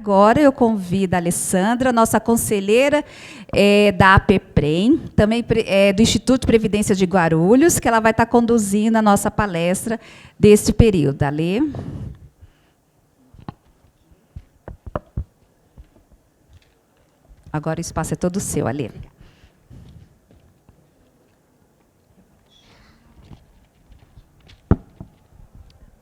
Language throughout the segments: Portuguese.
agora eu convido a Alessandra, nossa conselheira da APPREM, também do Instituto de Previdência de Guarulhos, que ela vai estar conduzindo a nossa palestra deste período. Alê. Agora o espaço é todo seu, Alê.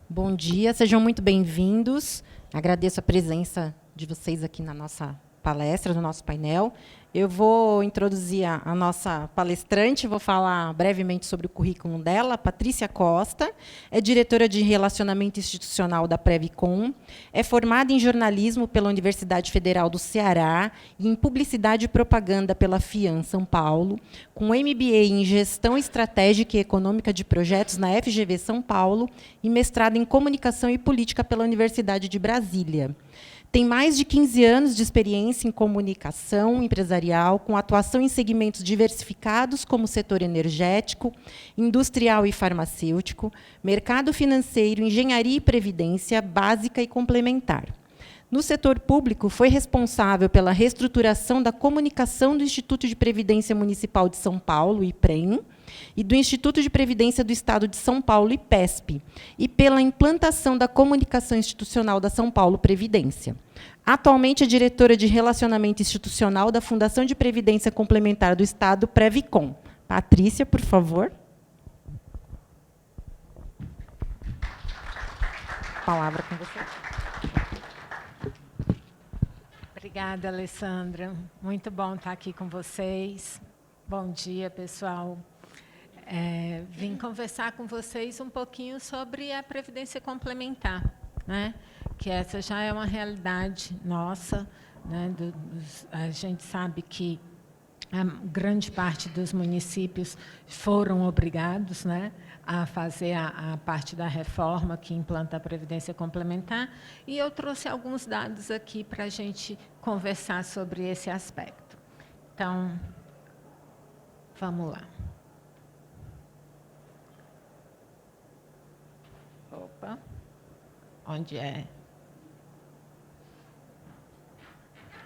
Bom dia, sejam muito bem-vindos. Agradeço a presença de vocês aqui na nossa palestra, no nosso painel. Eu vou introduzir a nossa palestrante, vou falar brevemente sobre o currículo dela. Patrícia Costa, é diretora de Relacionamento Institucional da Previcom, é formada em jornalismo pela Universidade Federal do Ceará e em publicidade e propaganda pela FIAN São Paulo, com MBA em Gestão Estratégica e Econômica de Projetos na FGV São Paulo e mestrado em Comunicação e Política pela Universidade de Brasília. Tem mais de 15 anos de experiência em comunicação empresarial, com atuação em segmentos diversificados, como o setor energético, industrial e farmacêutico, mercado financeiro, engenharia e previdência, básica e complementar. No setor público, foi responsável pela reestruturação da comunicação do Instituto de Previdência Municipal de São Paulo, IPREM, e do Instituto de Previdência do Estado de São Paulo, IPESP, e pela implantação da comunicação institucional da São Paulo Previdência. Atualmente é diretora de Relacionamento Institucional da Fundação de Previdência Complementar do Estado, Previcom. Patrícia, por favor. Palavra com você. Obrigada, Alessandra. Muito bom estar aqui com vocês. Bom dia, pessoal. Vim conversar com vocês um pouquinho sobre a previdência complementar, né? Que essa já é uma realidade nossa, né? A gente sabe que a grande parte dos municípios foram obrigados, né, a fazer a parte da reforma que implanta a previdência complementar, e eu trouxe alguns dados aqui para a gente conversar sobre esse aspecto. Então, vamos lá. Opa, onde é?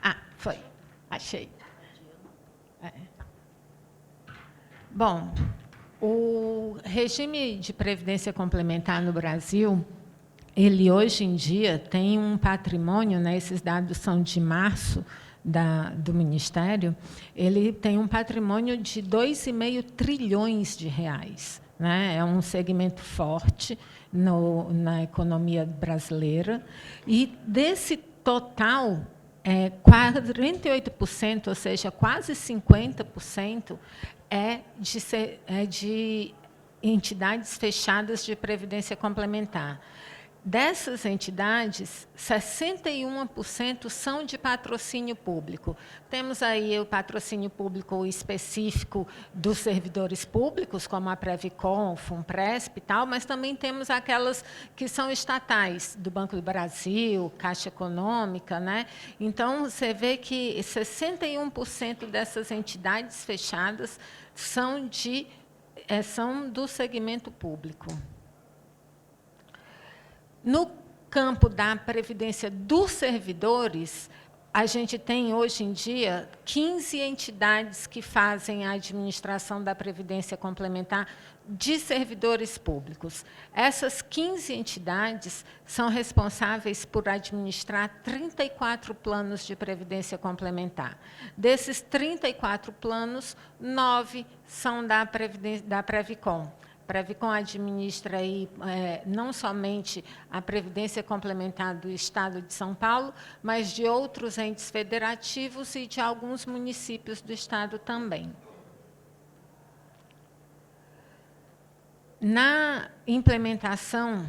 Ah, foi, achei. Bom, o regime de previdência complementar no Brasil, ele hoje em dia tem um patrimônio, né, esses dados são de março do Ministério, ele tem um patrimônio de 2,5 trilhões de reais. Né? É um segmento forte na economia brasileira. E desse total, 48%, ou seja, quase 50%, é de entidades fechadas de previdência complementar. Dessas entidades, 61% são de patrocínio público. Temos aí o patrocínio público específico dos servidores públicos, como a Previcom, Funpresp e tal, mas também temos aquelas que são estatais, do Banco do Brasil, Caixa Econômica, né? Então, você vê que 61% dessas entidades fechadas são do segmento público. No campo da previdência dos servidores, a gente tem, hoje em dia, 15 entidades que fazem a administração da previdência complementar de servidores públicos. Essas 15 entidades são responsáveis por administrar 34 planos de previdência complementar. Desses 34 planos, 9 são da Previcom. A Previcom administra aí, não somente a previdência complementar do Estado de São Paulo, mas de outros entes federativos e de alguns municípios do Estado também. Na implementação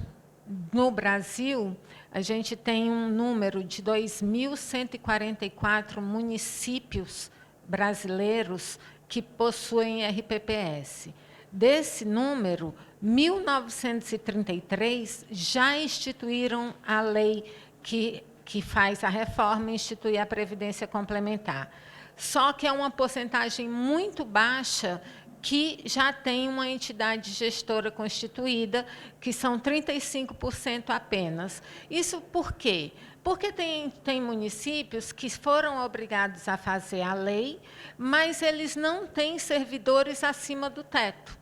no Brasil, a gente tem um número de 2.144 municípios brasileiros que possuem RPPS. Desse número, 1.933 já instituíram a lei que faz a reforma e institui a previdência complementar. Só que é uma porcentagem muito baixa que já tem uma entidade gestora constituída, que são 35% apenas. Isso por quê? Porque tem municípios que foram obrigados a fazer a lei, mas eles não têm servidores acima do teto.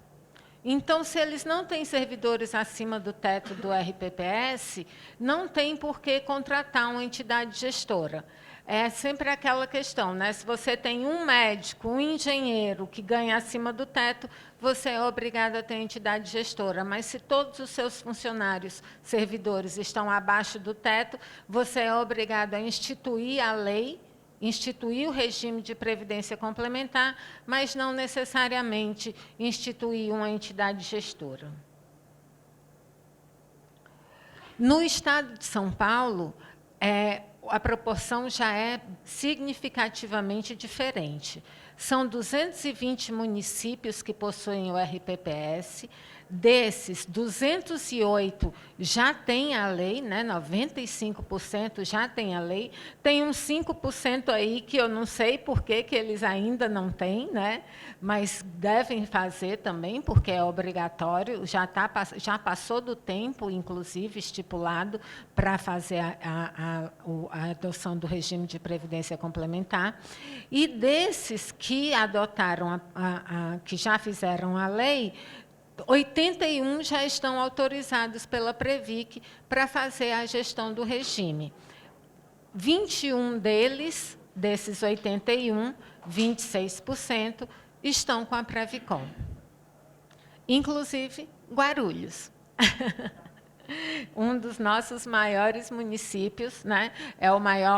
Então, se eles não têm servidores acima do teto do RPPS, não tem por que contratar uma entidade gestora. É sempre aquela questão, né? Se você tem um médico, um engenheiro que ganha acima do teto, você é obrigado a ter entidade gestora. Mas se todos os seus funcionários, servidores, estão abaixo do teto, você é obrigado a instituir a lei, instituir o regime de previdência complementar, mas não necessariamente instituir uma entidade gestora. No estado de São Paulo, a proporção já é significativamente diferente. São 220 municípios que possuem o RPPS. Desses, 208 já têm a lei, né? 95% já têm a lei. Tem uns 5% aí que eu não sei por que eles ainda não têm, né? Mas devem fazer também, porque é obrigatório, já passou do tempo, inclusive, estipulado para fazer a adoção do regime de previdência complementar. E desses que adotaram, que já fizeram a lei, 81 já estão autorizados pela Previc para fazer a gestão do regime. 21 deles, desses 81, 26%, estão com a Previcom. Inclusive, Guarulhos. Um dos nossos maiores municípios, né?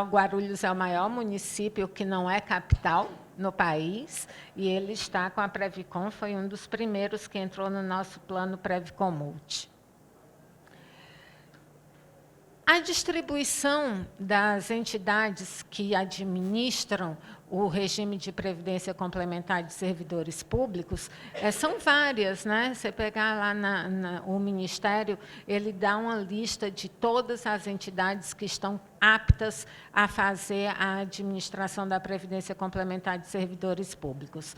Guarulhos é o maior município que não é capital no país, e ele está com a Previcom, foi um dos primeiros que entrou no nosso plano Previcom Multi. A distribuição das entidades que administram o regime de previdência complementar de servidores públicos são várias, né? Você pegar lá o Ministério, ele dá uma lista de todas as entidades que estão aptas a fazer a administração da previdência complementar de servidores públicos.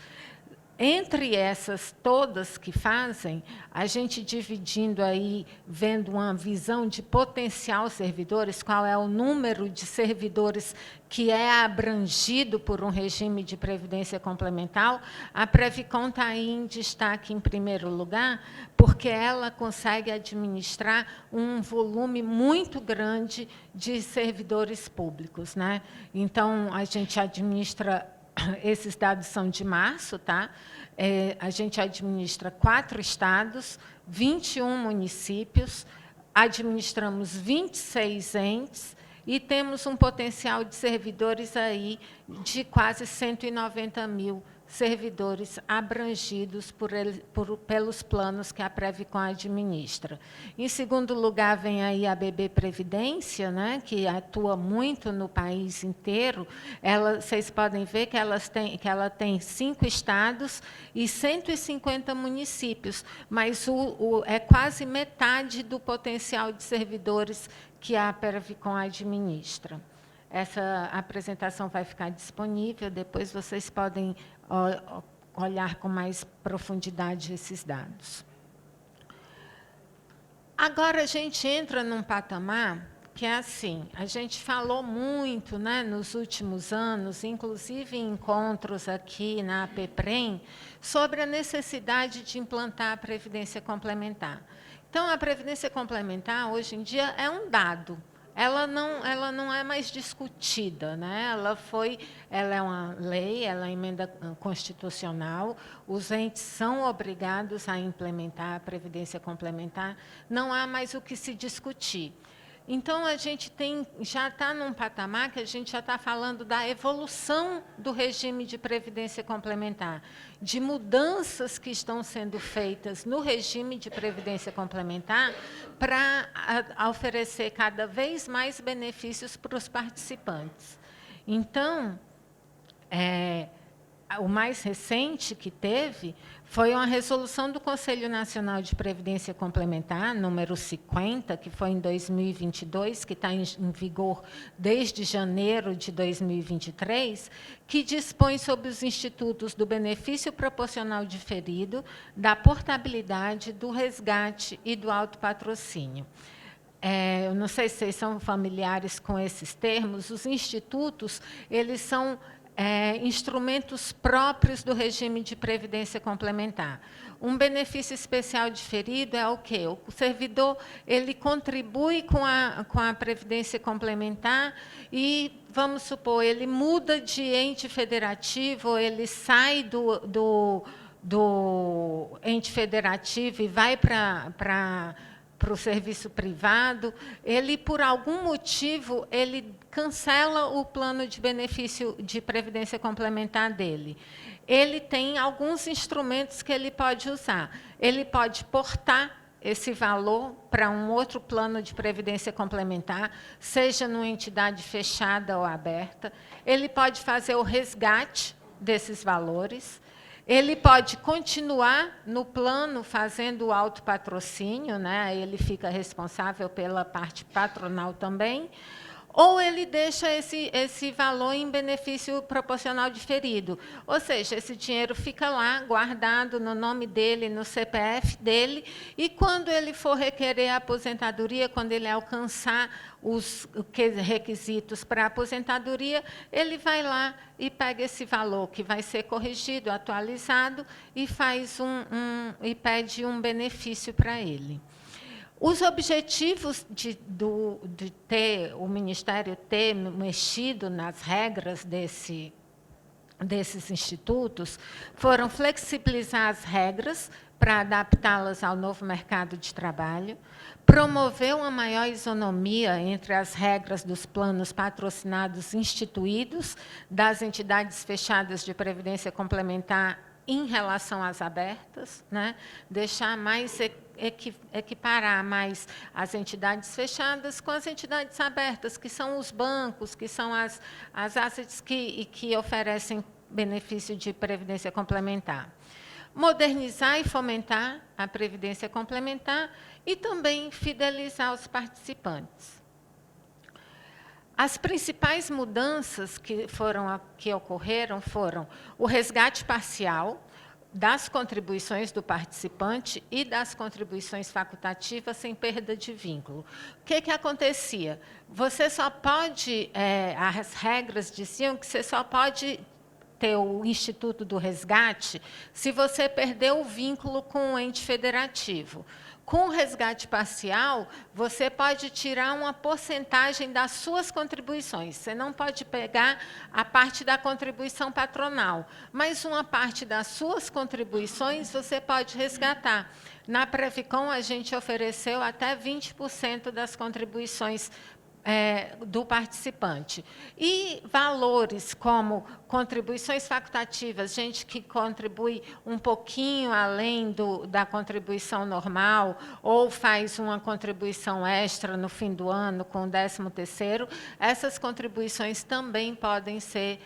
Entre essas todas que fazem, a gente dividindo aí, vendo uma visão de potencial servidores, qual é o número de servidores que é abrangido por um regime de previdência complementar, a Previcom está aí em destaque em primeiro lugar, porque ela consegue administrar um volume muito grande de servidores públicos, né? Então, a gente administra. Esses dados são de março, tá? A gente administra 4 estados, 21 municípios, administramos 26 entes e temos um potencial de servidores aí de quase 190 mil servidores abrangidos pelos planos que a Previcom administra. Em segundo lugar, vem aí a BB Previdência, né, que atua muito no país inteiro. Vocês podem ver que ela tem 5 estados e 150 municípios, mas é quase metade do potencial de servidores que a Previcom administra. Essa apresentação vai ficar disponível, depois vocês podem olhar com mais profundidade esses dados. Agora a gente entra num patamar que é assim, a gente falou muito, né, nos últimos anos, inclusive em encontros aqui na APPREM, sobre a necessidade de implantar a Previdência Complementar. Então, a Previdência Complementar, hoje em dia, é um dado. Ela não é mais discutida, né? Ela é uma lei, ela é uma emenda constitucional, os entes são obrigados a implementar a Previdência Complementar, não há mais o que se discutir. Então, a gente já está num patamar que a gente já está falando da evolução do regime de previdência complementar, de mudanças que estão sendo feitas no regime de previdência complementar para oferecer cada vez mais benefícios para os participantes. Então, o mais recente que teve foi uma resolução do Conselho Nacional de Previdência Complementar, número 50, que foi em 2022, que está em vigor desde janeiro de 2023, que dispõe sobre os institutos do benefício proporcional diferido, da portabilidade, do resgate e do autopatrocínio. Eu não sei se vocês são familiares com esses termos. Os institutos, eles são instrumentos próprios do regime de previdência complementar. Um benefício especial diferido é o quê? O servidor ele contribui com a previdência complementar e, vamos supor, ele muda de ente federativo, ele sai do ente federativo e vai para o serviço privado, ele, por algum motivo, ele cancela o plano de benefício de previdência complementar dele. Ele tem alguns instrumentos que ele pode usar. Ele pode portar esse valor para um outro plano de previdência complementar, seja numa entidade fechada ou aberta. Ele pode fazer o resgate desses valores. Ele pode continuar no plano fazendo o autopatrocínio, né? Ele fica responsável pela parte patronal também, ou ele deixa esse valor em benefício proporcional diferido. Ou seja, esse dinheiro fica lá, guardado no nome dele, no CPF dele, e quando ele for requerer a aposentadoria, quando ele alcançar os requisitos para a aposentadoria, ele vai lá e pega esse valor, que vai ser corrigido, atualizado, e e pede um benefício para ele. Os objetivos de o Ministério ter mexido nas regras desses institutos foram flexibilizar as regras para adaptá-las ao novo mercado de trabalho, promover uma maior isonomia entre as regras dos planos patrocinados instituídos, das entidades fechadas de previdência complementar em relação às abertas, né? Deixar mais equiparar mais as entidades fechadas com as entidades abertas, que são os bancos, que são as assets que oferecem benefício de previdência complementar. Modernizar e fomentar a previdência complementar e também fidelizar os participantes. As principais mudanças que ocorreram foram o resgate parcial das contribuições do participante e das contribuições facultativas sem perda de vínculo. O que acontecia? Você só pode, as regras diziam que você só pode ter o Instituto do Resgate se você perdeu o vínculo com o ente federativo. Com o resgate parcial, você pode tirar uma porcentagem das suas contribuições. Você não pode pegar a parte da contribuição patronal, mas uma parte das suas contribuições você pode resgatar. Na Previcom, a gente ofereceu até 20% das contribuições do participante. E valores como contribuições facultativas, gente que contribui um pouquinho além da contribuição normal, ou faz uma contribuição extra no fim do ano com o 13º, essas contribuições também podem ser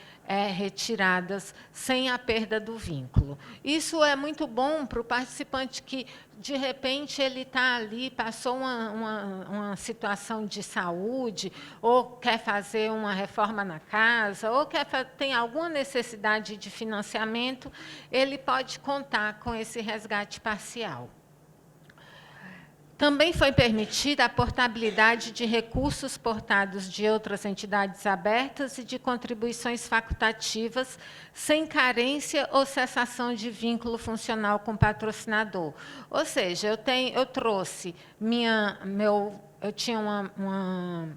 retiradas sem a perda do vínculo. Isso é muito bom para o participante que, de repente, ele está ali, passou uma situação de saúde, ou quer fazer uma reforma na casa, ou tem alguma necessidade de financiamento, ele pode contar com esse resgate parcial. Também foi permitida a portabilidade de recursos portados de outras entidades abertas e de contribuições facultativas, sem carência ou cessação de vínculo funcional com o patrocinador. Ou seja, eu trouxe eu tinha uma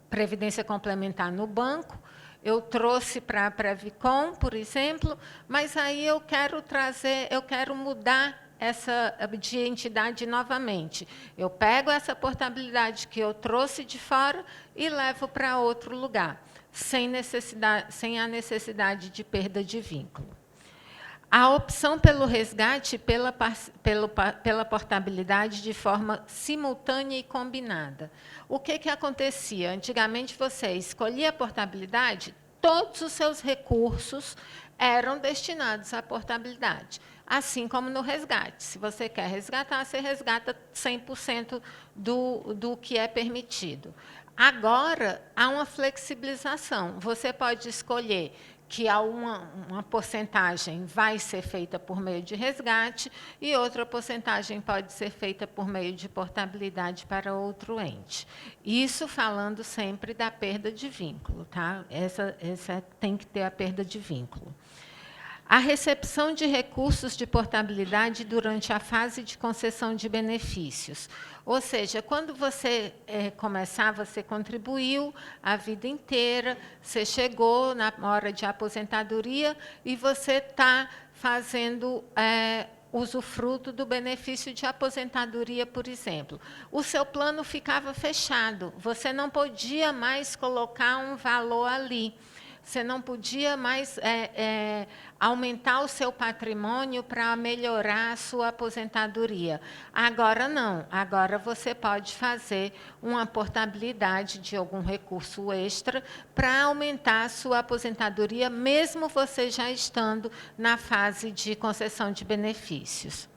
previdência complementar no banco, eu trouxe para a Previcom, por exemplo, mas aí eu quero mudar essa de entidade novamente. Eu pego essa portabilidade que eu trouxe de fora e levo para outro lugar, sem a necessidade de perda de vínculo. A opção pelo resgate pela portabilidade de forma simultânea e combinada. O que acontecia? Antigamente, você escolhia a portabilidade, todos os seus recursos eram destinados à portabilidade. Assim como no resgate. Se você quer resgatar, você resgata 100% do que é permitido. Agora, há uma flexibilização. Você pode escolher que uma porcentagem vai ser feita por meio de resgate e outra porcentagem pode ser feita por meio de portabilidade para outro ente. Isso falando sempre da perda de vínculo. Tá? Essa tem que ter a perda de vínculo. A recepção de recursos de portabilidade durante a fase de concessão de benefícios. Ou seja, quando você começar, você contribuiu a vida inteira, você chegou na hora de aposentadoria e você está fazendo usufruto do benefício de aposentadoria, por exemplo. O seu plano ficava fechado, você não podia mais colocar um valor ali. Você não podia mais aumentar o seu patrimônio para melhorar a sua aposentadoria. Agora não. Agora você pode fazer uma portabilidade de algum recurso extra para aumentar a sua aposentadoria, mesmo você já estando na fase de concessão de benefícios.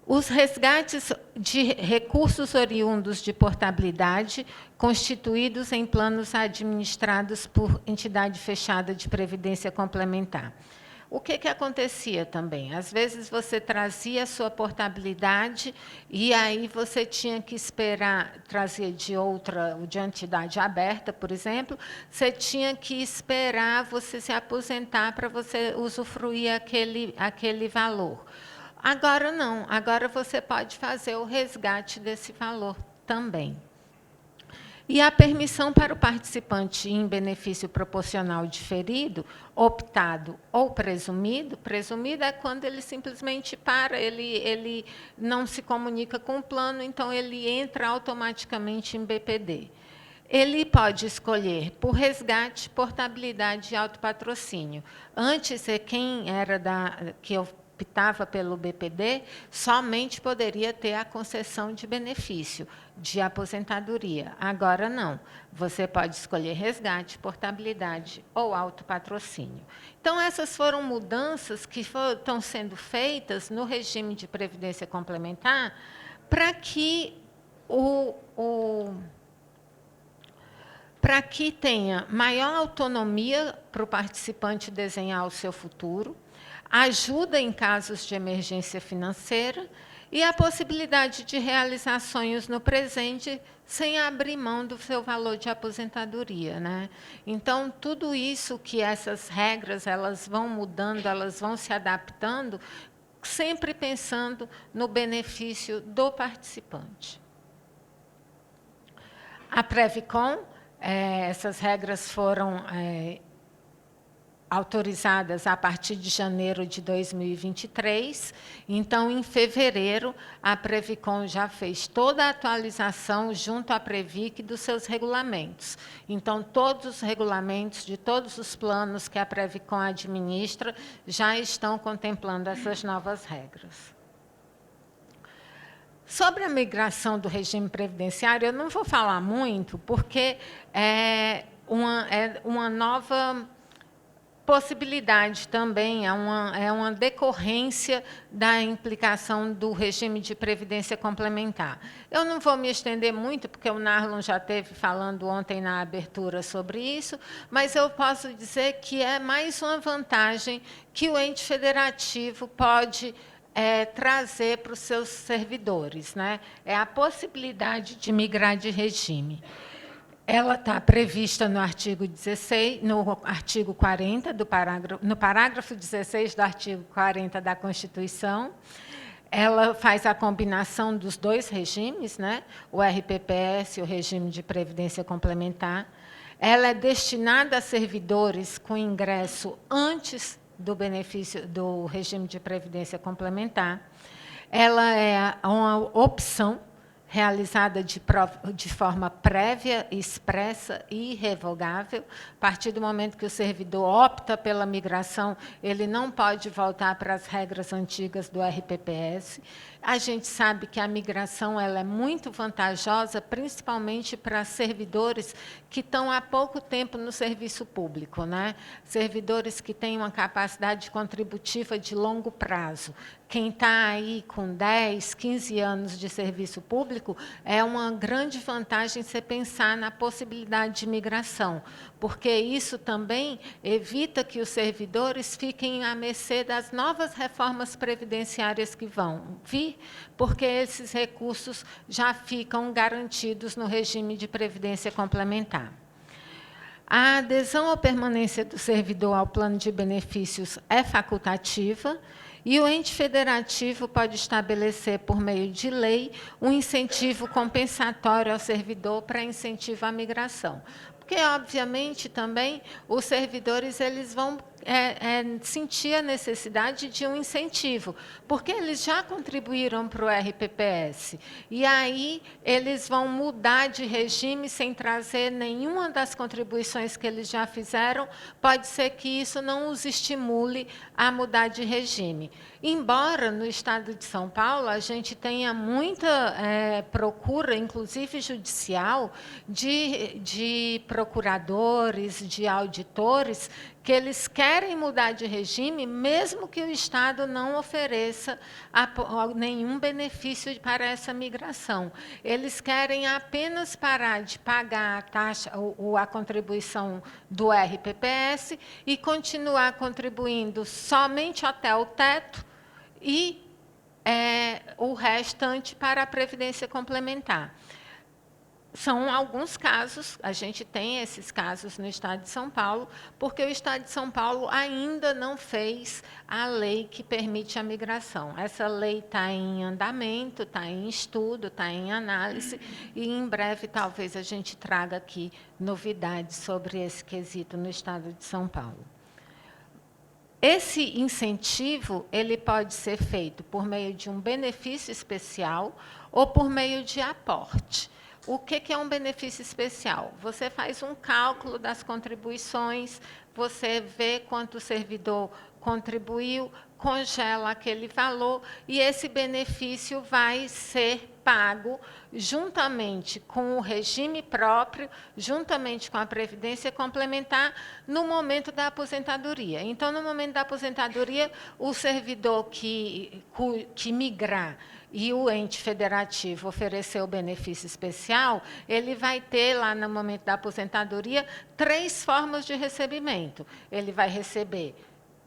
Os resgates de recursos oriundos de portabilidade, constituídos em planos administrados por entidade fechada de previdência complementar. O que acontecia também? Às vezes, você trazia a sua portabilidade e aí você tinha que esperar, trazia de entidade aberta, por exemplo, você tinha que esperar você se aposentar para você usufruir aquele valor. Agora não, agora você pode fazer o resgate desse valor também. E a permissão para o participante em benefício proporcional diferido, optado ou presumido. Presumido é quando ele simplesmente para, ele não se comunica com o plano, então ele entra automaticamente em BPD. Ele pode escolher por resgate, portabilidade e autopatrocínio. Antes, quem era que optava pelo BPD, somente poderia ter a concessão de benefício de aposentadoria. Agora, não. Você pode escolher resgate, portabilidade ou autopatrocínio. Então, essas foram mudanças que estão sendo feitas no regime de previdência complementar para que para que tenha maior autonomia para o participante desenhar o seu futuro, ajuda em casos de emergência financeira e a possibilidade de realizar sonhos no presente sem abrir mão do seu valor de aposentadoria, né? Então, tudo isso que essas regras elas vão mudando, elas vão se adaptando, sempre pensando no benefício do participante. A Previcom, essas regras foram autorizadas a partir de janeiro de 2023. Então, em fevereiro, a Previcom já fez toda a atualização junto à Previc dos seus regulamentos. Então, todos os regulamentos de todos os planos que a Previcom administra já estão contemplando essas novas regras. Sobre a migração do regime previdenciário, eu não vou falar muito, porque é uma nova possibilidade também, é uma decorrência da implicação do regime de previdência complementar. Eu não vou me estender muito, porque o Narlon já esteve falando ontem na abertura sobre isso, mas eu posso dizer que é mais uma vantagem que o ente federativo pode trazer para os seus servidores, né? É a possibilidade de migrar de regime. Ela está prevista no artigo 16, no artigo 40 no parágrafo 16 do artigo 40 da Constituição. Ela faz a combinação dos dois regimes, né? O RPPS e o regime de previdência complementar. Ela é destinada a servidores com ingresso antes do benefício do regime de previdência complementar. Ela é uma opção realizada de forma prévia, expressa e irrevogável. A partir do momento que o servidor opta pela migração, ele não pode voltar para as regras antigas do RPPS. A gente sabe que a migração ela é muito vantajosa, principalmente para servidores que estão há pouco tempo no serviço público, né? Servidores que têm uma capacidade contributiva de longo prazo. Quem está aí com 10, 15 anos de serviço público, é uma grande vantagem você pensar na possibilidade de migração, porque isso também evita que os servidores fiquem à mercê das novas reformas previdenciárias que vão vir, porque esses recursos já ficam garantidos no regime de previdência complementar. A adesão ou permanência do servidor ao plano de benefícios é facultativa, e o ente federativo pode estabelecer, por meio de lei, um incentivo compensatório ao servidor para incentivo à migração. Porque, obviamente, também os servidores eles vão sentir a necessidade de um incentivo, porque eles já contribuíram para o RPPS. E aí eles vão mudar de regime sem trazer nenhuma das contribuições que eles já fizeram. Pode ser que isso não os estimule a mudar de regime. Embora no Estado de São Paulo a gente tenha muita procura, inclusive judicial, de procuradores, de auditores, que eles querem mudar de regime, mesmo que o Estado não ofereça nenhum benefício para essa migração. Eles querem apenas parar de pagar a taxa ou a contribuição do RPPS e continuar contribuindo somente até o teto e o restante para a Previdência Complementar. São alguns casos, a gente tem esses casos no Estado de São Paulo, porque o Estado de São Paulo ainda não fez a lei que permite a migração. Essa lei está em andamento, está em estudo, está em análise, e em breve talvez a gente traga aqui novidades sobre esse quesito no Estado de São Paulo. Esse incentivo ele pode ser feito por meio de um benefício especial ou por meio de aporte. O que é um benefício especial? Você faz um cálculo das contribuições, você vê quanto o servidor contribuiu, congela aquele valor e esse benefício vai ser pago juntamente com o regime próprio, juntamente com a Previdência Complementar, no momento da aposentadoria. Então, no momento da aposentadoria, o servidor que migrar e o ente federativo oferecer o benefício especial, ele vai ter, lá no momento da aposentadoria, 3 formas de recebimento. Ele vai receber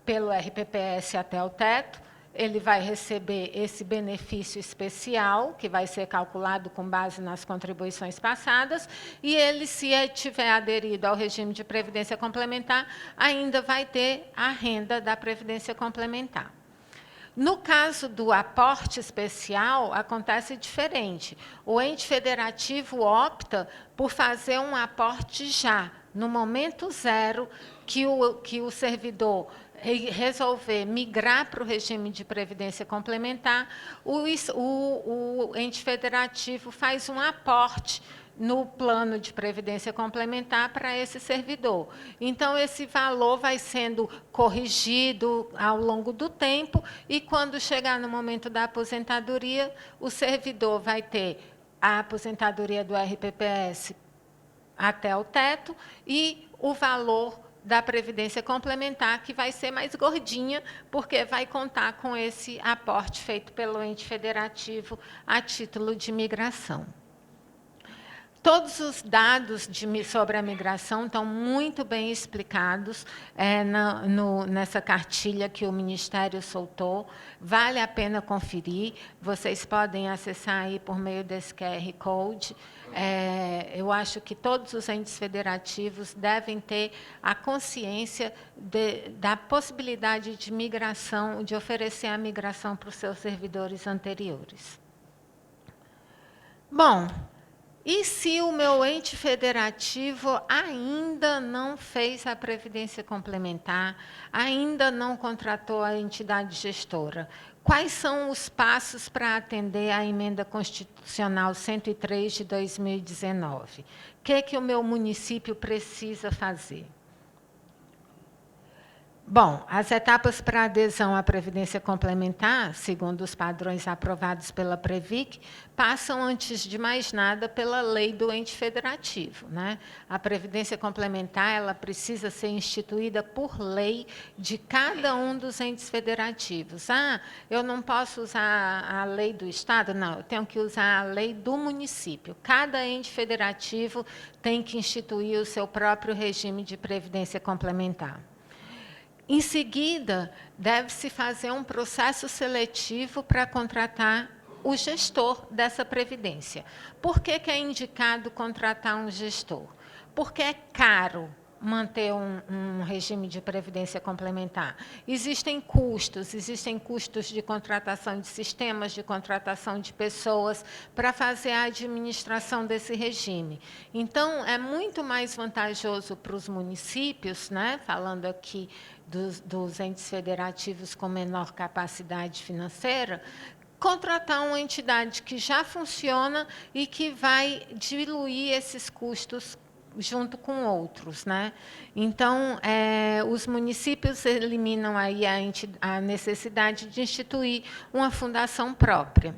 pelo RPPS até o teto, ele vai receber esse benefício especial, que vai ser calculado com base nas contribuições passadas, e ele, se tiver aderido ao regime de previdência complementar, ainda vai ter a renda da previdência complementar. No caso do aporte especial, acontece diferente. O ente federativo opta por fazer um aporte já, no momento zero, que o servidor resolver migrar para o regime de previdência complementar, o ente federativo faz um aporte no plano de previdência complementar para esse servidor. Então, esse valor vai sendo corrigido ao longo do tempo e, quando chegar no momento da aposentadoria, o servidor vai ter a aposentadoria do RPPS até o teto e o valor da Previdência Complementar, que vai ser mais gordinha, porque vai contar com esse aporte feito pelo ente federativo a título de migração. Todos os dados sobre a migração estão muito bem explicados nessa cartilha que o Ministério soltou. Vale a pena conferir. Vocês podem acessar aí por meio desse QR Code. Eu acho que todos os entes federativos devem ter a consciência da possibilidade de migração, de oferecer a migração para os seus servidores anteriores. Bom, E se o meu ente federativo ainda não fez a previdência complementar, ainda não contratou a entidade gestora? Quais são os passos para atender à emenda constitucional 103 de 2019? O que o meu município precisa fazer? Bom, as etapas para adesão à Previdência Complementar, segundo os padrões aprovados pela Previc, passam, antes de mais nada, pela lei do ente federativo, né? A Previdência Complementar ela precisa ser instituída por lei de cada um dos entes federativos. Ah, eu não posso usar a lei do Estado? Não, eu tenho que usar a lei do município. Cada ente federativo tem que instituir o seu próprio regime de Previdência Complementar. Em seguida, deve-se fazer um processo seletivo para contratar o gestor dessa previdência. Por que é indicado contratar um gestor? Porque é caro manter um regime de previdência complementar. Existem custos de contratação de sistemas, de contratação de pessoas para fazer a administração desse regime. Então, é muito mais vantajoso para os municípios, né, falando aqui dos entes federativos com menor capacidade financeira, contratar uma entidade que já funciona e que vai diluir esses custos junto com outros, né? Então, os municípios eliminam aí a necessidade de instituir uma fundação própria.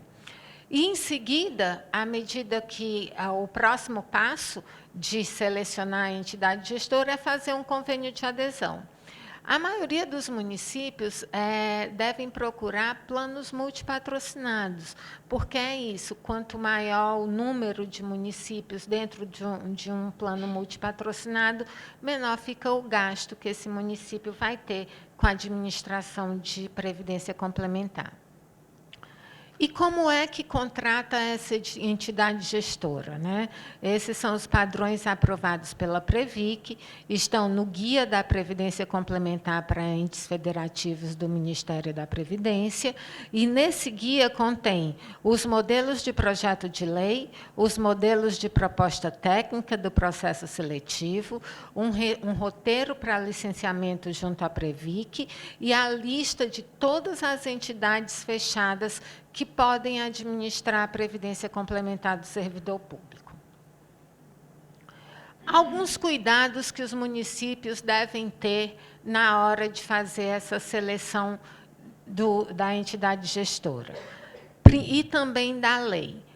E, em seguida, à medida que o próximo passo de selecionar a entidade gestora é fazer um convênio de adesão. A maioria dos municípios devem procurar planos multipatrocinados, porque é isso, quanto maior o número de municípios dentro de um plano multipatrocinado, menor fica o gasto que esse município vai ter com a administração de previdência complementar. E como é que contrata essa entidade gestora, né? Esses são os padrões aprovados pela Previc, estão no Guia da Previdência Complementar para Entes Federativos do Ministério da Previdência, e nesse guia contém os modelos de projeto de lei, os modelos de proposta técnica do processo seletivo, um roteiro para licenciamento junto à Previc e a lista de todas as entidades fechadas que podem administrar a previdência complementar do servidor público. Alguns cuidados que os municípios devem ter na hora de fazer essa seleção da entidade gestora e também da lei.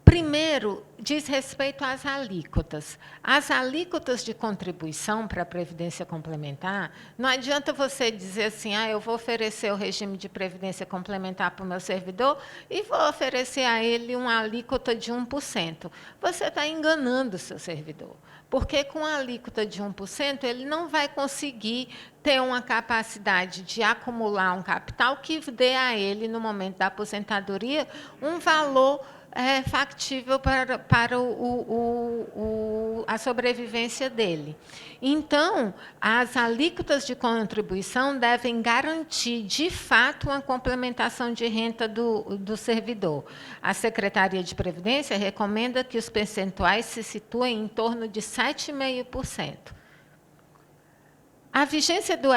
Primeiro, diz respeito às alíquotas. As alíquotas de contribuição para a Previdência Complementar, não adianta você dizer assim, eu vou oferecer o regime de Previdência Complementar para o meu servidor e vou oferecer a ele uma alíquota de 1%. Você está enganando o seu servidor, porque com a alíquota de 1%, ele não vai conseguir ter uma capacidade de acumular um capital que dê a ele, no momento da aposentadoria, um valor factível para a sobrevivência dele. Então, as alíquotas de contribuição devem garantir, de fato, uma complementação de renda do servidor. A Secretaria de Previdência recomenda que os percentuais se situem em torno de 7,5%. A vigência do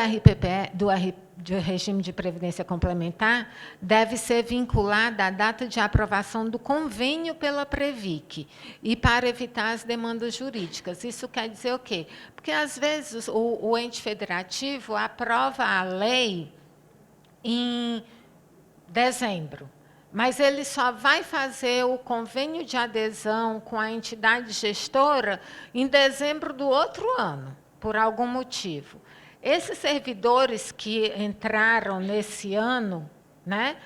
regime de previdência complementar deve ser vinculada à data de aprovação do convênio pela Previc e para evitar as demandas jurídicas. Isso quer dizer o quê? Porque, às vezes, o ente federativo aprova a lei em dezembro, mas ele só vai fazer o convênio de adesão com a entidade gestora em dezembro do outro ano, por algum motivo. Esses servidores que entraram nesse ano, né,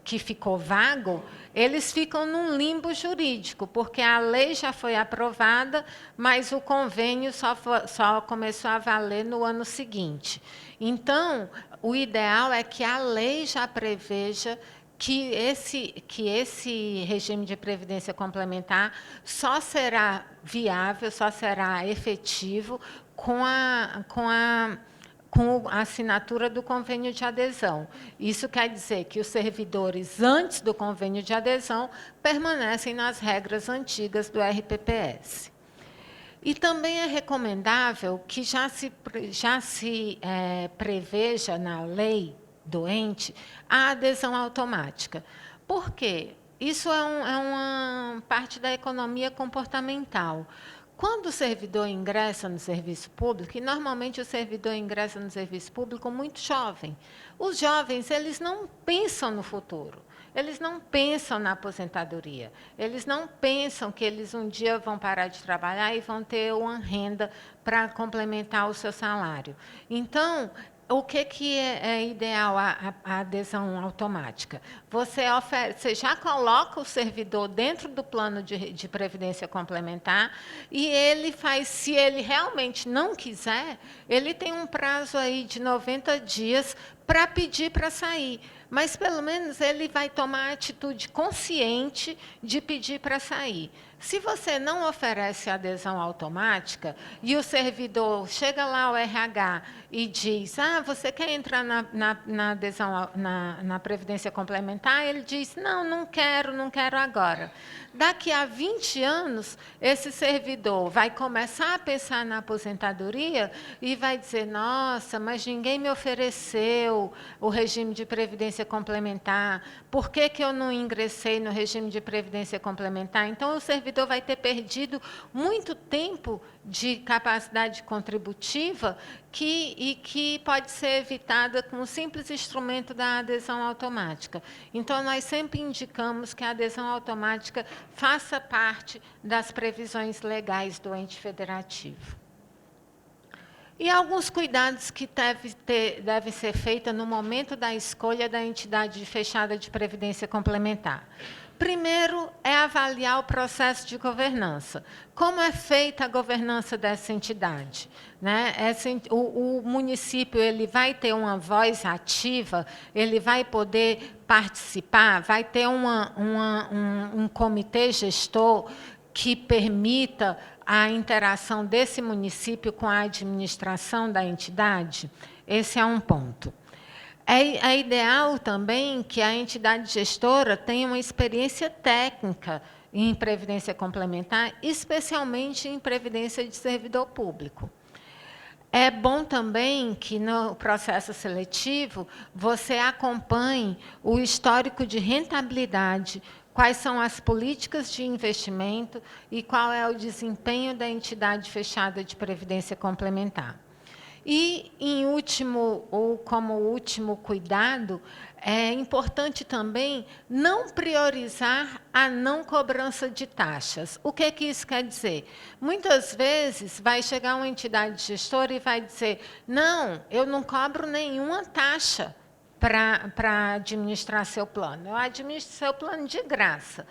que ficou vago, eles ficam num limbo jurídico, porque a lei já foi aprovada, mas o convênio só começou a valer no ano seguinte. Então, o ideal é que a lei já preveja que esse regime de previdência complementar só será viável, só será efetivo com com a assinatura do convênio de adesão. Isso quer dizer que os servidores, antes do convênio de adesão, permanecem nas regras antigas do RPPS. E também é recomendável que já se preveja na lei doente a adesão automática. Por quê? Isso é uma parte da economia comportamental. Quando o servidor ingressa no serviço público, e normalmente o servidor ingressa no serviço público muito jovem, os jovens eles não pensam no futuro, eles não pensam na aposentadoria, eles não pensam que eles um dia vão parar de trabalhar e vão ter uma renda para complementar o seu salário. Então, o que é ideal a adesão automática? Você já coloca o servidor dentro do plano de previdência complementar e ele faz, se ele realmente não quiser, ele tem um prazo aí de 90 dias para pedir para sair. Mas, pelo menos, ele vai tomar a atitude consciente de pedir para sair. Se você não oferece adesão automática e o servidor chega lá ao RH e diz, você quer entrar na adesão na Previdência Complementar? Ele diz, não quero agora. Daqui a 20 anos, esse servidor vai começar a pensar na aposentadoria e vai dizer, nossa, mas ninguém me ofereceu o regime de Previdência Complementar, por que eu não ingressei no regime de Previdência Complementar? Então, o servidor vai ter perdido muito tempo de capacidade contributiva que pode ser evitada com o simples instrumento da adesão automática. Então, nós sempre indicamos que a adesão automática faça parte das previsões legais do ente federativo. E alguns cuidados que devem ser feitos no momento da escolha da entidade fechada de previdência complementar. Primeiro, é avaliar o processo de governança. Como é feita a governança dessa entidade? Né? O município ele vai ter uma voz ativa, ele vai poder participar, vai ter um comitê gestor que permita a interação desse município com a administração da entidade? Esse é um ponto. É ideal também que a entidade gestora tenha uma experiência técnica em previdência complementar, especialmente em previdência de servidor público. É bom também que, no processo seletivo, você acompanhe o histórico de rentabilidade, quais são as políticas de investimento e qual é o desempenho da entidade fechada de previdência complementar. E, como último cuidado, é importante também não priorizar a não cobrança de taxas. O que isso quer dizer? Muitas vezes vai chegar uma entidade gestora e vai dizer, não, eu não cobro nenhuma taxa para administrar seu plano. Eu administro seu plano de graça.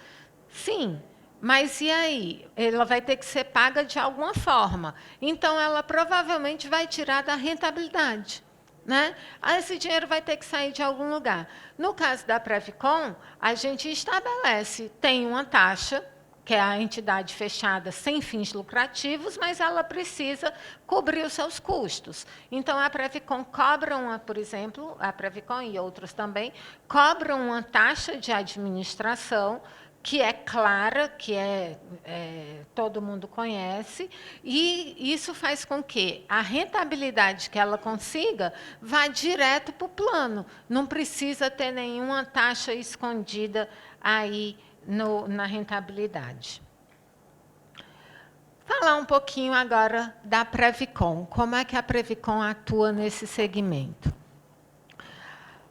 Sim, mas e aí? Ela vai ter que ser paga de alguma forma. Então, ela provavelmente vai tirar da rentabilidade. Né? Esse dinheiro vai ter que sair de algum lugar. No caso da Previcom, a gente estabelece, tem uma taxa, que é a entidade fechada sem fins lucrativos, mas ela precisa cobrir os seus custos. Então, a Previcom cobra por exemplo, a Previcom e outros também, cobram uma taxa de administração que é clara, que todo mundo conhece, e isso faz com que a rentabilidade que ela consiga vá direto para o plano. Não precisa ter nenhuma taxa escondida aí na rentabilidade. Falar um pouquinho agora da Previcom. Como é que a Previcom atua nesse segmento?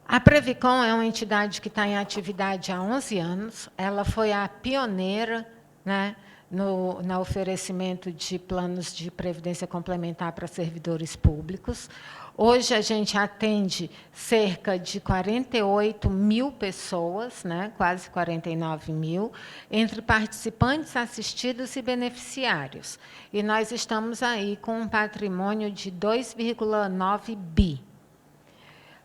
A Previcom é uma entidade que está em atividade há 11 anos. Ela foi a pioneira, né, no oferecimento de planos de previdência complementar para servidores públicos. Hoje, a gente atende cerca de 48 mil pessoas, né, quase 49 mil, entre participantes, assistidos e beneficiários. E nós estamos aí com um patrimônio de 2,9 bi.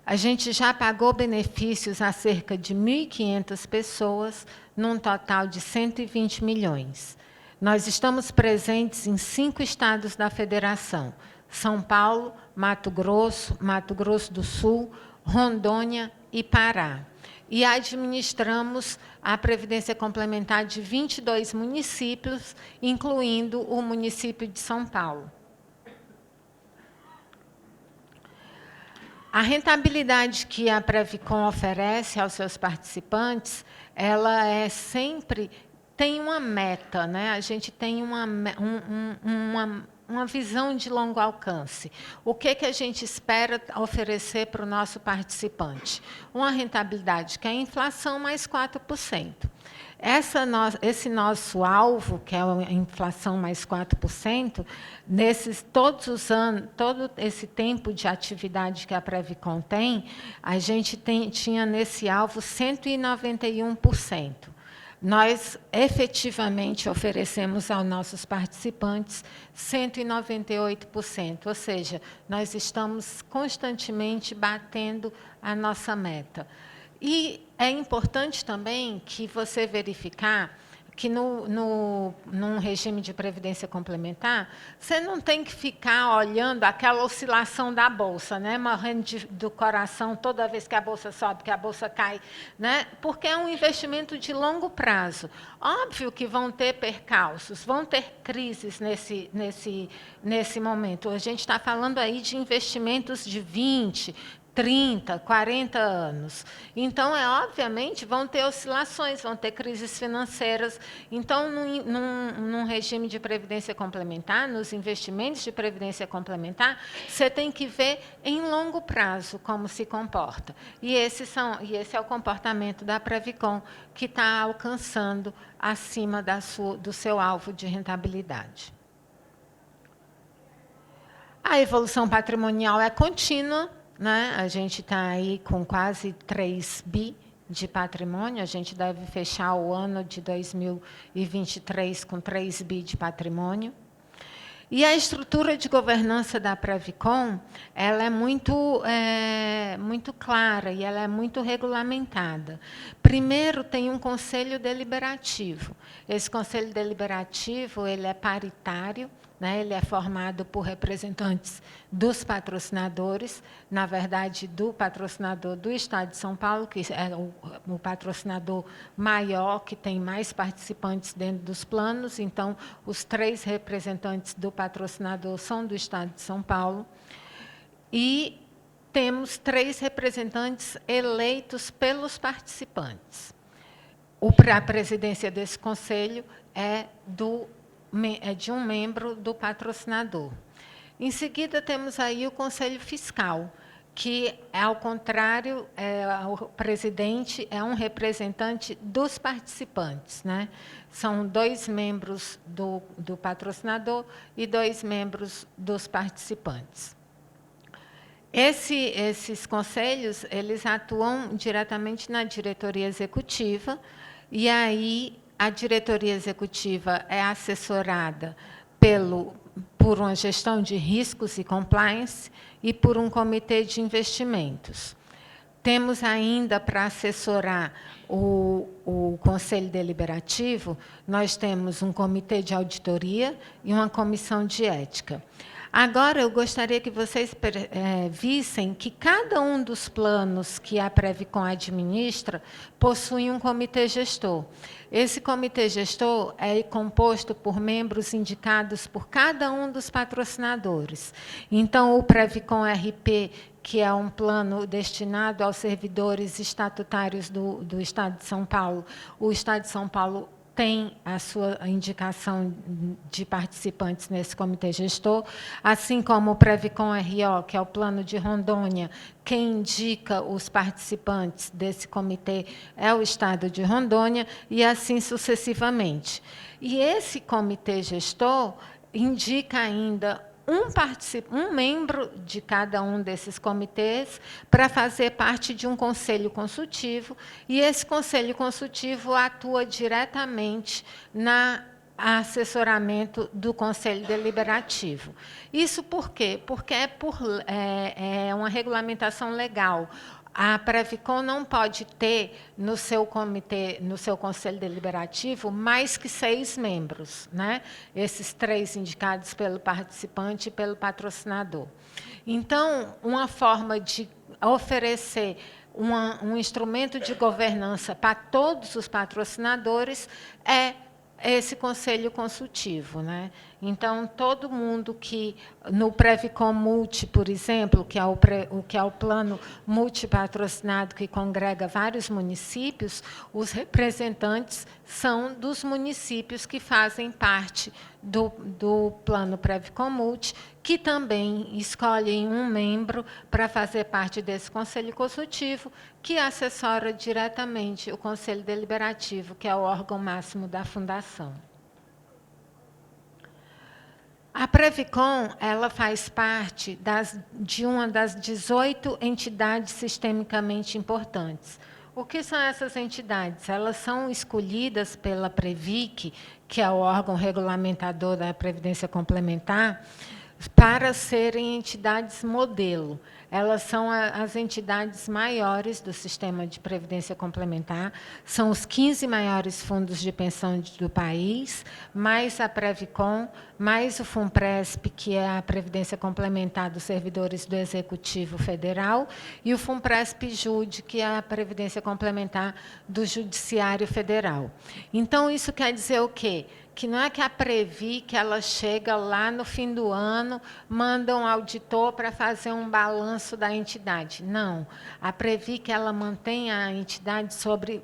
A gente já pagou benefícios a cerca de 1.500 pessoas, num total de 120 milhões. Nós estamos presentes em 5 estados da federação, São Paulo, Mato Grosso do Sul, Rondônia e Pará. E administramos a previdência complementar de 22 municípios, incluindo o município de São Paulo. A rentabilidade que a Previcon oferece aos seus participantes, ela tem uma meta, né? A gente tem uma visão de longo alcance. O que a gente espera oferecer para o nosso participante? Uma rentabilidade que é a inflação mais 4%. Esse nosso alvo, que é a inflação mais 4%, todos os anos, todo esse tempo de atividade que a Previcon tem, a gente tinha nesse alvo 191%. Nós, efetivamente, oferecemos aos nossos participantes 198%, ou seja, nós estamos constantemente batendo a nossa meta. E é importante também que você verificar que num regime de previdência complementar, você não tem que ficar olhando aquela oscilação da bolsa, né? Morrendo do coração toda vez que a bolsa sobe, que a bolsa cai, né? Porque é um investimento de longo prazo. Óbvio que vão ter percalços, vão ter crises nesse momento. A gente está falando aí de investimentos de 20, 30, 40 anos. Então, obviamente, vão ter oscilações, vão ter crises financeiras. Então, num regime de previdência complementar, nos investimentos de previdência complementar, você tem que ver em longo prazo como se comporta. E esse é o comportamento da Previcon, que está alcançando acima do seu alvo de rentabilidade. A evolução patrimonial é contínua, né? A gente está aí com quase 3 bi de patrimônio, a gente deve fechar o ano de 2023 com 3 bi de patrimônio. E a estrutura de governança da Previcon, ela é muito clara e ela é muito regulamentada. Primeiro, tem um conselho deliberativo. Esse conselho deliberativo ele é paritário, né? Ele é formado por representantes dos patrocinadores, na verdade, do patrocinador do Estado de São Paulo, que é o patrocinador maior, que tem mais participantes dentro dos planos. Então, os 3 representantes do patrocinador são do Estado de São Paulo. E temos 3 representantes eleitos pelos participantes. A presidência desse conselho é de um membro do patrocinador. Em seguida, temos aí o Conselho Fiscal, que, ao contrário, o presidente é um representante dos participantes, né? São 2 membros do patrocinador e 2 membros dos participantes. Esses conselhos, eles atuam diretamente na diretoria executiva, e aí a diretoria executiva é assessorada por uma gestão de riscos e compliance e por um comitê de investimentos. Temos ainda, para assessorar o Conselho Deliberativo, nós temos um comitê de auditoria e uma comissão de ética. Agora, eu gostaria que vocês vissem que cada um dos planos que a Previcon administra possui um comitê gestor. Esse comitê gestor é composto por membros indicados por cada um dos patrocinadores. Então, o Previcon RP, que é um plano destinado aos servidores estatutários do Estado de São Paulo, o Estado de São Paulo tem a sua indicação de participantes nesse comitê gestor, assim como o Previcon RO, que é o plano de Rondônia, quem indica os participantes desse comitê é o Estado de Rondônia, e assim sucessivamente. E esse comitê gestor indica ainda um membro de cada um desses comitês para fazer parte de um conselho consultivo, e esse conselho consultivo atua diretamente no assessoramento do Conselho Deliberativo. Isso por quê? Porque é uma regulamentação legal. A Previcom não pode ter no seu comitê, no seu conselho deliberativo, mais que 6 membros, né? Esses 3 indicados pelo participante e pelo patrocinador. Então, uma forma de oferecer um instrumento de governança para todos os patrocinadores é esse conselho consultivo, né? Então, todo mundo que, no Previcom Multi, por exemplo, que é o plano multipatrocinado que congrega vários municípios, os representantes são dos municípios que fazem parte do plano Previcom Multi, que também escolhem um membro para fazer parte desse conselho consultivo, que assessora diretamente o Conselho Deliberativo, que é o órgão máximo da Fundação. A Previcom, ela faz parte de uma das 18 entidades sistemicamente importantes. O que são essas entidades? Elas são escolhidas pela Previc, que é o órgão regulamentador da Previdência Complementar, para serem entidades modelo. Elas são as entidades maiores do sistema de previdência complementar, são os 15 maiores fundos de pensão do país, mais a Previcom, mais o FUNPRESP, que é a previdência complementar dos servidores do Executivo Federal, e o FUNPRESP-JUD, que é a previdência complementar do Judiciário Federal. Então, isso quer dizer o quê? Que não é que a Previc, ela chega lá no fim do ano, manda um auditor para fazer um balanço da entidade. Não. A Previc, ela mantém a entidade sobre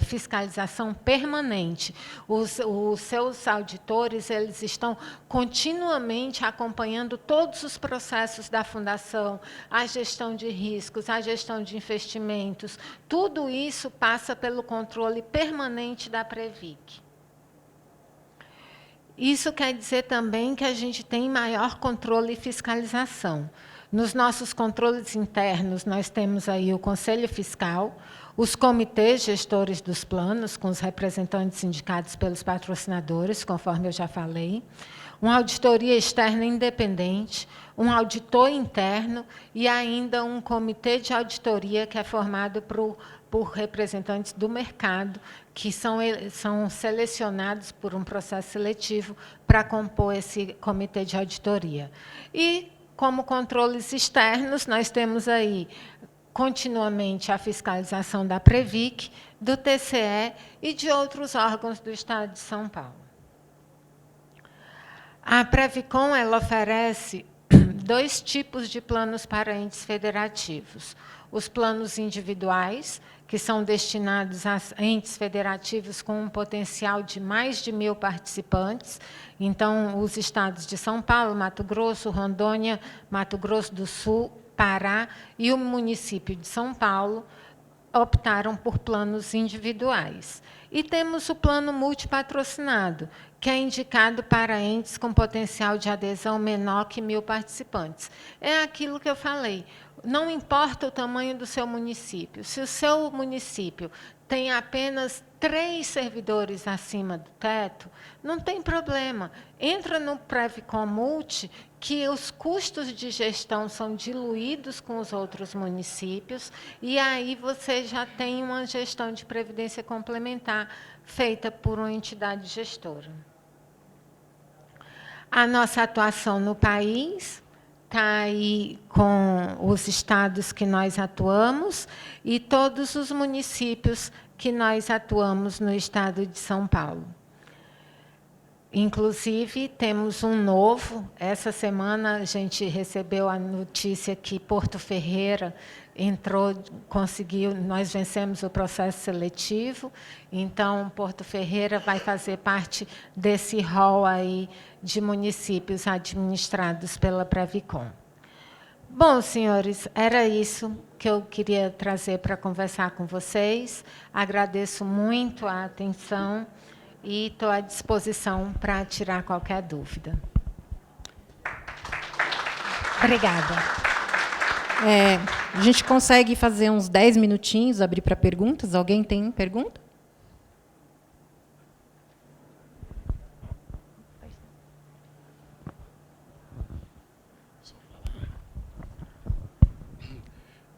fiscalização permanente. Os seus auditores, eles estão continuamente acompanhando todos os processos da Fundação, a gestão de riscos, a gestão de investimentos. Tudo isso passa pelo controle permanente da Previc. Isso quer dizer também que a gente tem maior controle e fiscalização. Nos nossos controles internos, nós temos aí o Conselho Fiscal, os comitês gestores dos planos, com os representantes indicados pelos patrocinadores, conforme eu já falei, uma auditoria externa independente, um auditor interno e ainda um comitê de auditoria que é formado por representantes do mercado, que são selecionados por um processo seletivo para compor esse comitê de auditoria. E, como controles externos, nós temos aí continuamente a fiscalização da Previc, do TCE e de outros órgãos do Estado de São Paulo. A Previcom, ela oferece 2 tipos de planos para entes federativos. Os planos individuais, que são destinados a entes federativos com um potencial de mais de 1.000 participantes. Então, os estados de São Paulo, Mato Grosso, Rondônia, Mato Grosso do Sul, Pará e o município de São Paulo optaram por planos individuais. E temos o plano multipatrocinado, que é indicado para entes com potencial de adesão menor que 1.000 participantes. É aquilo que eu falei. Não importa o tamanho do seu município. Se o seu município tem apenas 3 servidores acima do teto, não tem problema. Entra no Previcom Multi, que os custos de gestão são diluídos com os outros municípios, e aí você já tem uma gestão de previdência complementar feita por uma entidade gestora. A nossa atuação no país está aí com os estados que nós atuamos e todos os municípios que nós atuamos no estado de São Paulo. Inclusive, temos um novo. Essa semana, a gente recebeu a notícia que Porto Ferreira conseguiu, nós vencemos o processo seletivo, então, Porto Ferreira vai fazer parte desse rol aí de municípios administrados pela Previcom. Bom, senhores, era isso que eu queria trazer para conversar com vocês. Agradeço muito a atenção e estou à disposição para tirar qualquer dúvida. Obrigada. A gente consegue fazer uns 10 minutinhos, abrir para perguntas? Alguém tem pergunta?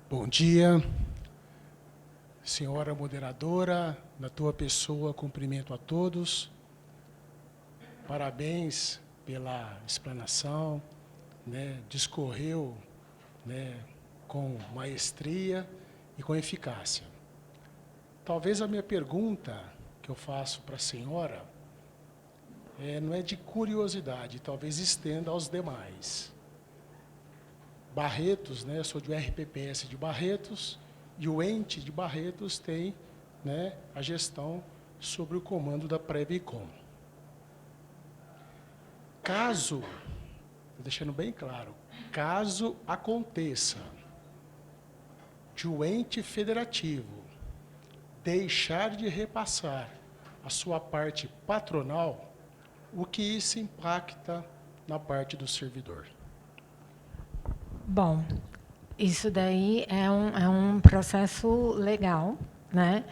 Bom dia, senhora moderadora, na tua pessoa, cumprimento a todos. Parabéns pela explanação, né, discorreu, né, com maestria e com eficácia. Talvez a minha pergunta que eu faço para a senhora não é de curiosidade, talvez estenda aos demais. Barretos, né, eu sou do RPPS de Barretos, e o ente de Barretos tem, né, a gestão sobre o comando da Previcom. Caso, deixando bem claro, caso aconteça de o ente federativo deixar de repassar a sua parte patronal, o que isso impacta na parte do servidor? Bom, isso daí é um processo legal, né?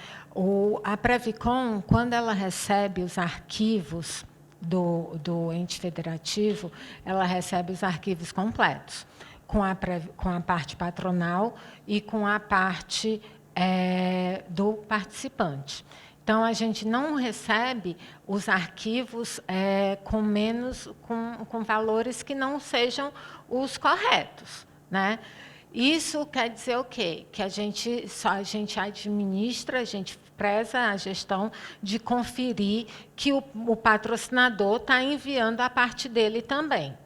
A Previcom, quando ela recebe os arquivos do ente federativo, ela recebe os arquivos completos, com a parte patronal e com a parte do participante. Então, a gente não recebe os arquivos com valores que não sejam os corretos, né? Isso quer dizer o quê? Que a gente administra, a gente preza a gestão de conferir que o patrocinador está enviando a parte dele também.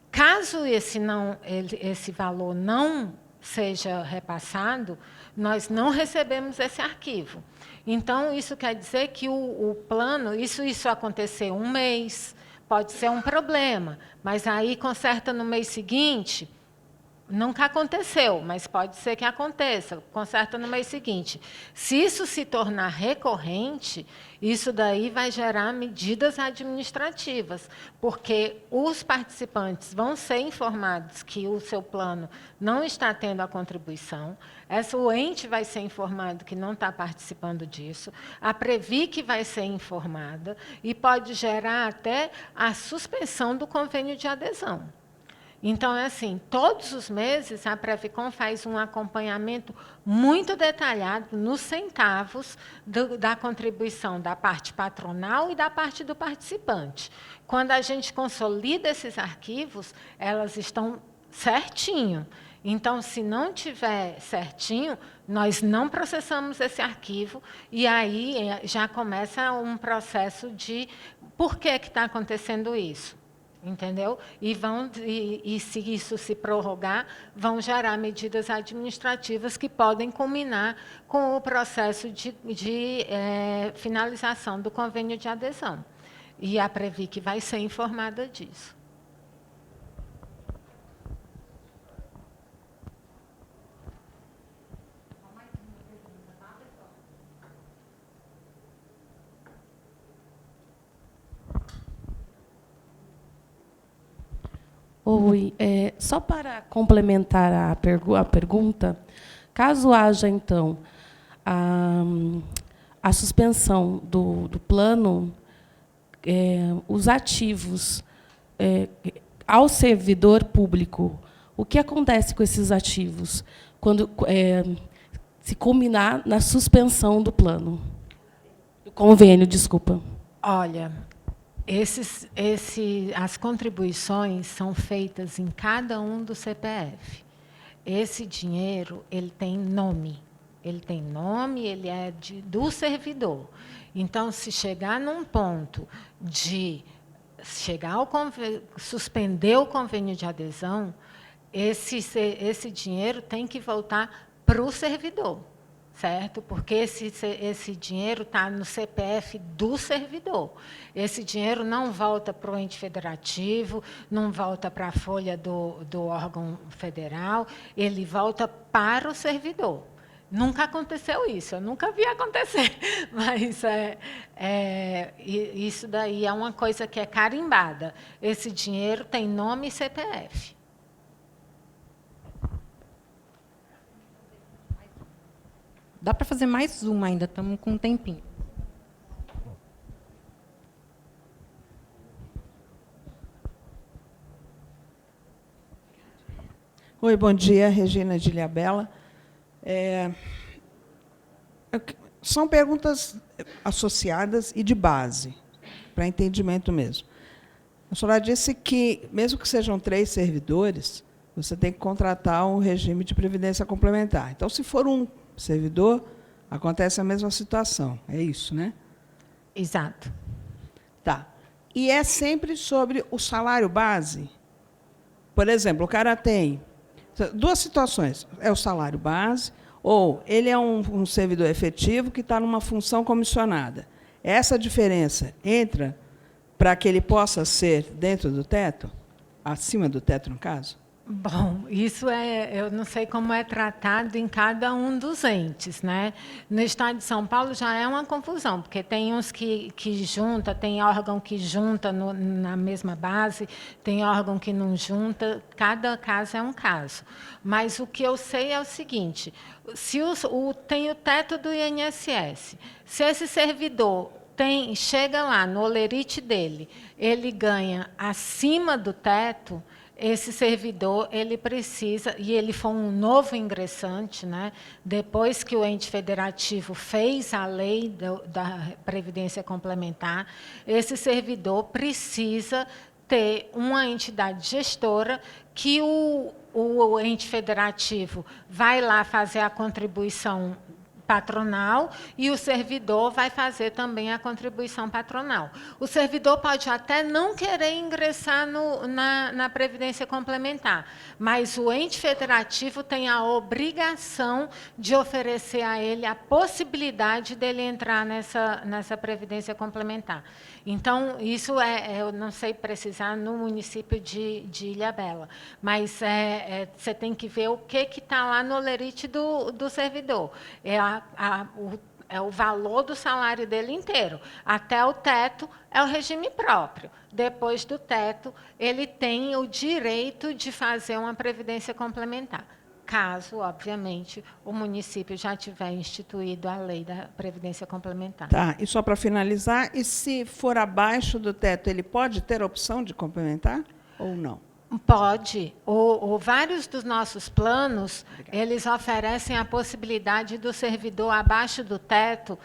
Caso esse valor não seja repassado, nós não recebemos esse arquivo. Então, isso quer dizer que o plano, isso acontecer um mês, pode ser um problema, mas aí conserta no mês seguinte, nunca aconteceu, mas pode ser que aconteça, conserta no mês seguinte. Se isso se tornar recorrente, isso daí vai gerar medidas administrativas, porque os participantes vão ser informados que o seu plano não está tendo a contribuição, o ente vai ser informado que não está participando disso, a Previc vai ser informada e pode gerar até a suspensão do convênio de adesão. Então, é assim, todos os meses a Previcom faz um acompanhamento muito detalhado nos centavos da contribuição da parte patronal e da parte do participante. Quando a gente consolida esses arquivos, elas estão certinho. Então, se não tiver certinho, nós não processamos esse arquivo e aí já começa um processo de por que está acontecendo isso. Entendeu? E se isso se prorrogar, vão gerar medidas administrativas que podem culminar com o processo de finalização do convênio de adesão. E a Previc vai ser informada disso. Oi, só para complementar a pergunta, caso haja, então, a suspensão do plano, os ativos ao servidor público, o que acontece com esses ativos quando se culminar na suspensão do plano? Do convênio, desculpa. Olha, as contribuições são feitas em cada um do CPF. Esse dinheiro ele tem nome, ele é do servidor. Então, se chegar num ponto de suspender o convênio de adesão, esse dinheiro tem que voltar para o servidor, certo? Porque esse dinheiro está no CPF do servidor. Esse dinheiro não volta para o ente federativo, não volta para a folha do órgão federal, ele volta para o servidor. Nunca aconteceu isso, eu nunca vi acontecer, mas isso daí é uma coisa que é carimbada. Esse dinheiro tem nome e CPF. Dá para fazer mais uma ainda, estamos com um tempinho. Oi, bom dia, Regina de Ilhabela. São perguntas associadas e de base, para entendimento mesmo. A senhora disse que, mesmo que sejam 3 servidores, você tem que contratar um regime de previdência complementar. Então, se for um servidor, acontece a mesma situação. É isso, né? Exato. Tá. E é sempre sobre o salário base? Por exemplo, o cara tem 2 situações. É o salário base, ou ele é um servidor efetivo que está numa função comissionada. Essa diferença entra para que ele possa ser dentro do teto? Acima do teto, no caso? Bom, isso eu não sei como é tratado em cada um dos entes, né? No estado de São Paulo já é uma confusão, porque tem uns que junta, tem órgão que junta na mesma base, tem órgão que não junta, cada caso é um caso. Mas o que eu sei é o seguinte, se tem o teto do INSS, se esse servidor chega lá no olerite dele, ele ganha acima do teto, esse servidor ele precisa, e ele foi um novo ingressante, né, depois que o ente federativo fez a lei da Previdência Complementar, esse servidor precisa ter uma entidade gestora que o ente federativo vai lá fazer a contribuição patronal e o servidor vai fazer também a contribuição patronal. O servidor pode até não querer ingressar na Previdência Complementar, mas o ente federativo tem a obrigação de oferecer a ele a possibilidade dele entrar nessa Previdência Complementar. Então, isso eu não sei precisar no município de Ilhabela, mas você tem que ver o que está lá no olerite do servidor. É o valor do salário dele inteiro. Até o teto é o regime próprio. Depois do teto, ele tem o direito de fazer uma previdência complementar, caso, obviamente, o município já tiver instituído a lei da previdência complementar. Tá, e só para finalizar, e se for abaixo do teto, ele pode ter a opção de complementar ou não? Pode. Vários dos nossos planos, eles oferecem a possibilidade do servidor abaixo do teto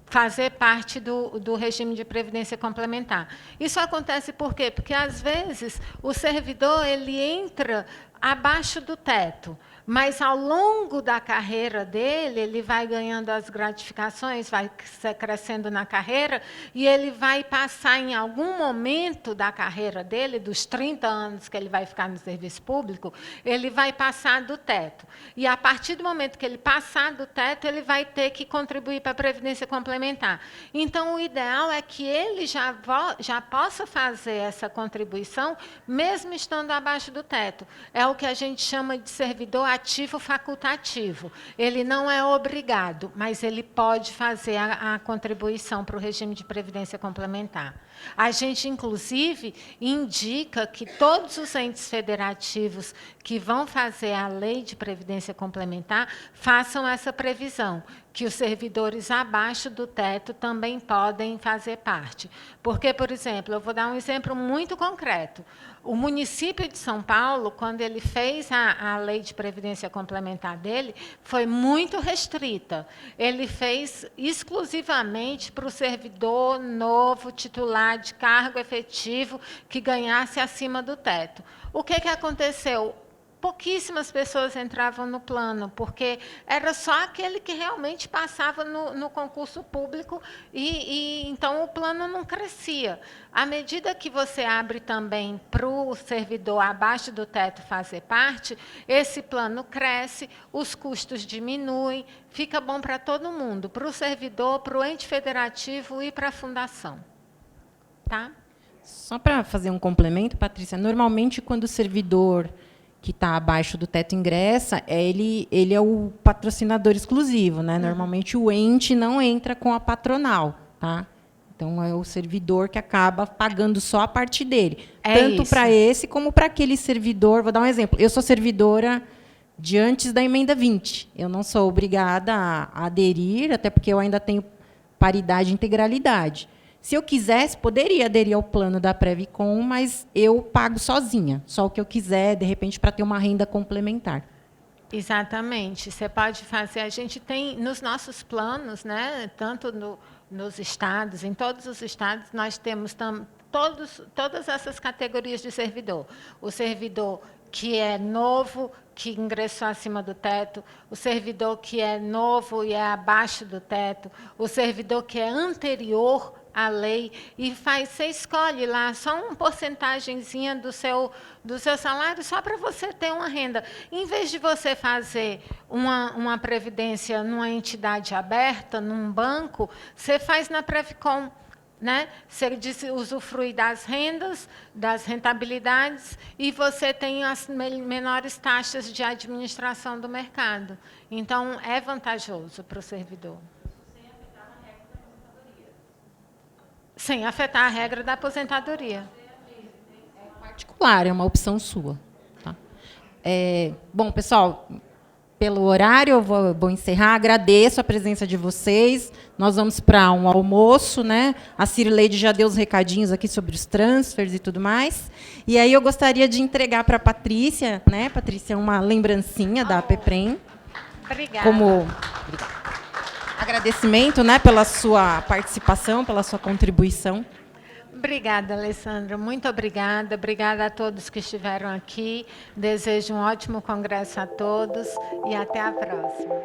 fazer parte do regime de previdência complementar. Isso acontece por quê? Porque, às vezes, o servidor ele entra abaixo do teto, mas, ao longo da carreira dele, ele vai ganhando as gratificações, vai crescendo na carreira, e ele vai passar, em algum momento da carreira dele, dos 30 anos que ele vai ficar no serviço público, ele vai passar do teto. E, a partir do momento que ele passar do teto, ele vai ter que contribuir para a Previdência Complementar. Então, o ideal é que ele já possa fazer essa contribuição, mesmo estando abaixo do teto. É o que a gente chama de servidor ativo facultativo. Ele não é obrigado, mas ele pode fazer a contribuição para o regime de previdência complementar. A gente, inclusive, indica que todos os entes federativos que vão fazer a lei de previdência complementar façam essa previsão, que os servidores abaixo do teto também podem fazer parte. Porque, por exemplo, eu vou dar um exemplo muito concreto. O município de São Paulo, quando ele fez a lei de previdência complementar dele, foi muito restrita. Ele fez exclusivamente para o servidor novo, titular de cargo efetivo, que ganhasse acima do teto. O que aconteceu? Pouquíssimas pessoas entravam no plano, porque era só aquele que realmente passava no concurso público, e então o plano não crescia. À medida que você abre também para o servidor abaixo do teto fazer parte, esse plano cresce, os custos diminuem, fica bom para todo mundo, para o servidor, para o ente federativo e para a fundação. Tá? Só para fazer um complemento, Patrícia, normalmente quando o servidor que está abaixo do teto ingressa, ele é o patrocinador exclusivo, né? Normalmente o ente não entra com a patronal, tá? Então é o servidor que acaba pagando só a parte dele, tanto para esse como para aquele servidor. Vou dar um exemplo. Eu sou servidora de antes da emenda 20. Eu não sou obrigada a aderir, até porque eu ainda tenho paridade e integralidade. Se eu quisesse, poderia aderir ao plano da Previcom, mas eu pago sozinha, só o que eu quiser, de repente, para ter uma renda complementar. Exatamente. Você pode fazer. A gente tem nos nossos planos, né, tanto nos estados, em todos os estados, nós temos todas essas categorias de servidor. O servidor que é novo, que ingressou acima do teto, o servidor que é novo e é abaixo do teto, o servidor que é anterior à lei, e você escolhe lá só uma porcentagemzinha do seu salário, só para você ter uma renda. Em vez de você fazer uma previdência numa entidade aberta, num banco, você faz na Previcom. Né? Você usufrui das rendas, das rentabilidades, e você tem as menores taxas de administração do mercado. Então, é vantajoso para o servidor. Sem afetar a regra da aposentadoria. É particular, é uma opção sua. Tá? Bom, pessoal, pelo horário, eu vou encerrar. Agradeço a presença de vocês. Nós vamos para um almoço, né? A Cirleide já deu os recadinhos aqui sobre os transfers e tudo mais. E aí eu gostaria de entregar para a Patrícia, né? Patrícia, uma lembrancinha da APPREM. Obrigada. Como agradecimento, né, pela sua participação, pela sua contribuição. Obrigada, Alessandra. Muito obrigada. Obrigada a todos que estiveram aqui. Desejo um ótimo congresso a todos e até a próxima.